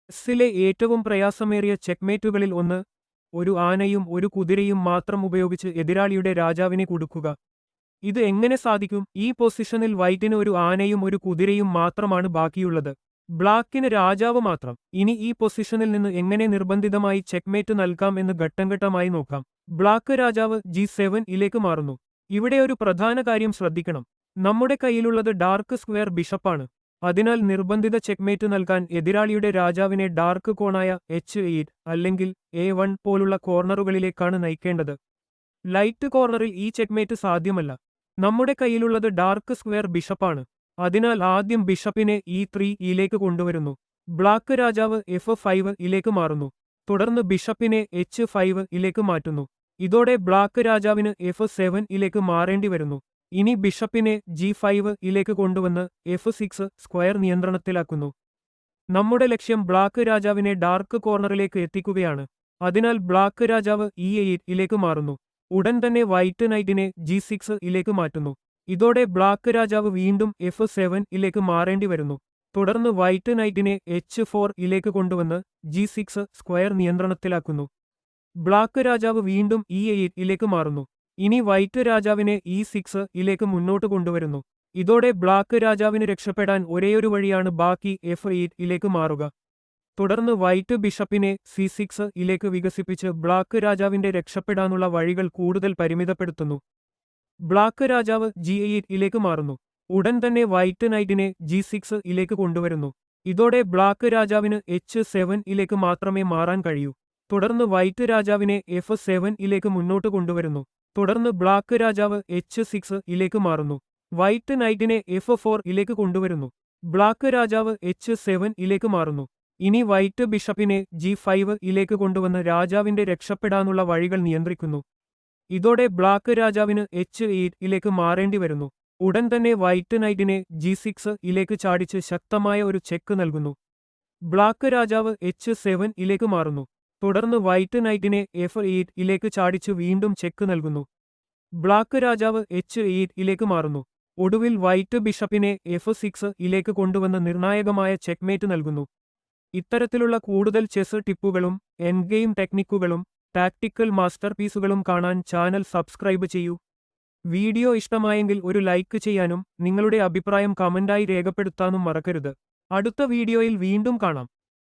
ചെസ്സിലെ ഏറ്റവും പ്രയാസമേറിയ ചെക്ക്മേറ്റുകളിൽ ഒന്ന് ഒരു ആനയും ഒരു കുതിരയും മാത്രം ഉപയോഗിച്ച് എതിരാളിയുടെ രാജാവിനെ കുടുക്കുക. ഇത് എങ്ങനെ സാധിക്കും? ഈ പൊസിഷനിൽ വൈറ്റിന് ഒരു ആനയും ഒരു കുതിരയും മാത്രമാണ് ബാക്കിയുള്ളത്. ബ്ലാക്കിന് രാജാവ് മാത്രം. ഇനി ഈ പൊസിഷനിൽ നിന്ന് എങ്ങനെ നിർബന്ധിതമായി ചെക്ക്മേറ്റ് നൽകാം എന്ന് ഘട്ടംഘട്ടമായി നോക്കാം. ബ്ലാക്ക് രാജാവ് G7 ഇലേക്ക് മാറുന്നു. ഇവിടെ ഒരു പ്രധാന കാര്യം ശ്രദ്ധിക്കണം. നമ്മുടെ കയ്യിലുള്ളത് ഡാർക്ക് സ്ക്വയർ ബിഷപ്പാണ്. അതിനാൽ നിർബന്ധിത ചെക്ക്മേറ്റ് നൽകാൻ എതിരാളിയുടെ രാജാവിനെ ഡാർക്ക് കോണായ H8 അല്ലെങ്കിൽ A1 പോലുള്ള കോർണറുകളിലേക്കാണ് നയിക്കേണ്ടത്. ലൈറ്റ് കോർണറിൽ ഈ ചെക്ക്മേറ്റ് സാധ്യമല്ല. നമ്മുടെ കയ്യിലുള്ളത് ഡാർക്ക് സ്ക്വയർ ബിഷപ്പാണ്. അതിനാൽ ആദ്യം ബിഷപ്പിനെ E3 ഇലേക്ക് കൊണ്ടുവരുന്നു. ബ്ലാക്ക് രാജാവ് F5 ഇലേക്ക് മാറുന്നു. തുടർന്ന് ബിഷപ്പിനെ H5 ഇലേക്ക് മാറ്റുന്നു. ഇതോടെ ബ്ലാക്ക് രാജാവിന് F7 ഇലേക്ക് മാറേണ്ടി വരുന്നു. ഇനി ബിഷപ്പിനെ G5 ഇലേക്ക് കൊണ്ടുവന്ന് F6 സ്ക്വയർ നിയന്ത്രണത്തിലാക്കുന്നു. നമ്മുടെ ലക്ഷ്യം ബ്ലാക്ക് രാജാവിനെ ഡാർക്ക് കോർണറിലേക്ക് എത്തിക്കുകയാണ്. അതിനാൽ ബ്ലാക്ക് രാജാവ് E8 ഇലേക്ക് മാറുന്നു. ഉടൻ തന്നെ വൈറ്റ് നൈറ്റിനെ G6 ഇലേക്ക് മാറ്റുന്നു. ഇതോടെ ബ്ലാക്ക് രാജാവ് വീണ്ടും F7 ഇലേക്ക് മാറേണ്ടി വരുന്നു. തുടർന്ന് വൈറ്റ് നൈറ്റിനെ H4 ഇലേക്ക് കൊണ്ടുവന്ന് G6 സ്ക്വയർ നിയന്ത്രണത്തിലാക്കുന്നു. ബ്ലാക്ക് രാജാവ് വീണ്ടും E8 ഇലേക്ക് മാറുന്നു. ഇനി വൈറ്റ് രാജാവിനെ E6 ഇലേക്ക് മുന്നോട്ട് കൊണ്ടുവരുന്നു. ഇതോടെ ബ്ലാക്ക് രാജാവിന് രക്ഷപ്പെടാൻ ഒരേയൊരു വഴിയാണ് ബാക്കി F8 ഇലേക്ക് മാറുക. തുടർന്ന് വൈറ്റ് ബിഷപ്പിനെ C6 ഇലേക്ക് വികസിപ്പിച്ച് ബ്ലാക്ക് രാജാവിന്റെ രക്ഷപ്പെടാനുള്ള വഴികൾ കൂടുതൽ പരിമിതപ്പെടുത്തുന്നു. ബ്ലാക്ക് രാജാവ് G8 ഇലേക്ക് മാറുന്നു. ഉടൻ തന്നെ വൈറ്റ് നൈറ്റിനെ G6 ഇലേക്ക് കൊണ്ടുവരുന്നു. ഇതോടെ ബ്ലാക്ക് രാജാവിന് H7 ഇലേക്ക് മാത്രമേ മാറാൻ കഴിയൂ. തുടർന്ന് വൈറ്റ് രാജാവിനെ F7 ഇലേക്ക് മുന്നോട്ട് കൊണ്ടുവരുന്നു. തുടർന്ന് ബ്ലാക്ക് രാജാവ് H6 ഇലേക്ക് മാറുന്നു. വൈറ്റ് നൈറ്റിനെ F4 ഇലേക്ക് കൊണ്ടുവരുന്നു. ബ്ലാക്ക് രാജാവ് H7 ഇലേക്ക് മാറുന്നു. ഇനി വൈറ്റ് ബിഷപ്പിനെ G5 ഇലേക്ക് കൊണ്ടുവന്ന് രാജാവിന്റെ രക്ഷപ്പെടാനുള്ള വഴികൾ നിയന്ത്രിക്കുന്നു. ഇതോടെ ബ്ലാക്ക് രാജാവിന് H8 ഇലേക്ക് മാറേണ്ടി വരുന്നു. ഉടൻ തന്നെ വൈറ്റ് നൈറ്റിനെ G6 ഇലേക്ക് ചാടിച്ച് ശക്തമായ ഒരു ചെക്ക് നൽകുന്നു. ബ്ലാക്ക് രാജാവ് H7 ഇലേക്ക് മാറുന്നു. തുടർന്ന് വൈറ്റ് നൈറ്റിനെ F8 ഇലേക്ക് ചാടിച്ച് വീണ്ടും ചെക്ക് നൽകുന്നു. ബ്ലാക്ക് രാജാവ് H8 ഇലേക്ക് മാറുന്നു. ഒടുവിൽ വൈറ്റ് ബിഷപ്പിനെ F6 ഇലേക്ക് കൊണ്ടുവന്ന് നിർണായകമായ ചെക്ക്മേറ്റ് നൽകുന്നു. ഇത്തരത്തിലുള്ള കൂടുതൽ ചെസ് ടിപ്പുകളും എൻഡ്ഗെയിം ടെക്നിക്കുകളും ടാക്ടിക്കൽ മാസ്റ്റർപീസുകളും കാണാൻ ചാനൽ സബ്സ്ക്രൈബ് ചെയ്യൂ. വീഡിയോ ഇഷ്ടമായെങ്കിൽ ഒരു ലൈക്ക് ചെയ്യാനും നിങ്ങളുടെ അഭിപ്രായം കമന്റായി രേഖപ്പെടുത്താനും മറക്കരുത്. അടുത്ത വീഡിയോയിൽ വീണ്ടും കാണാം.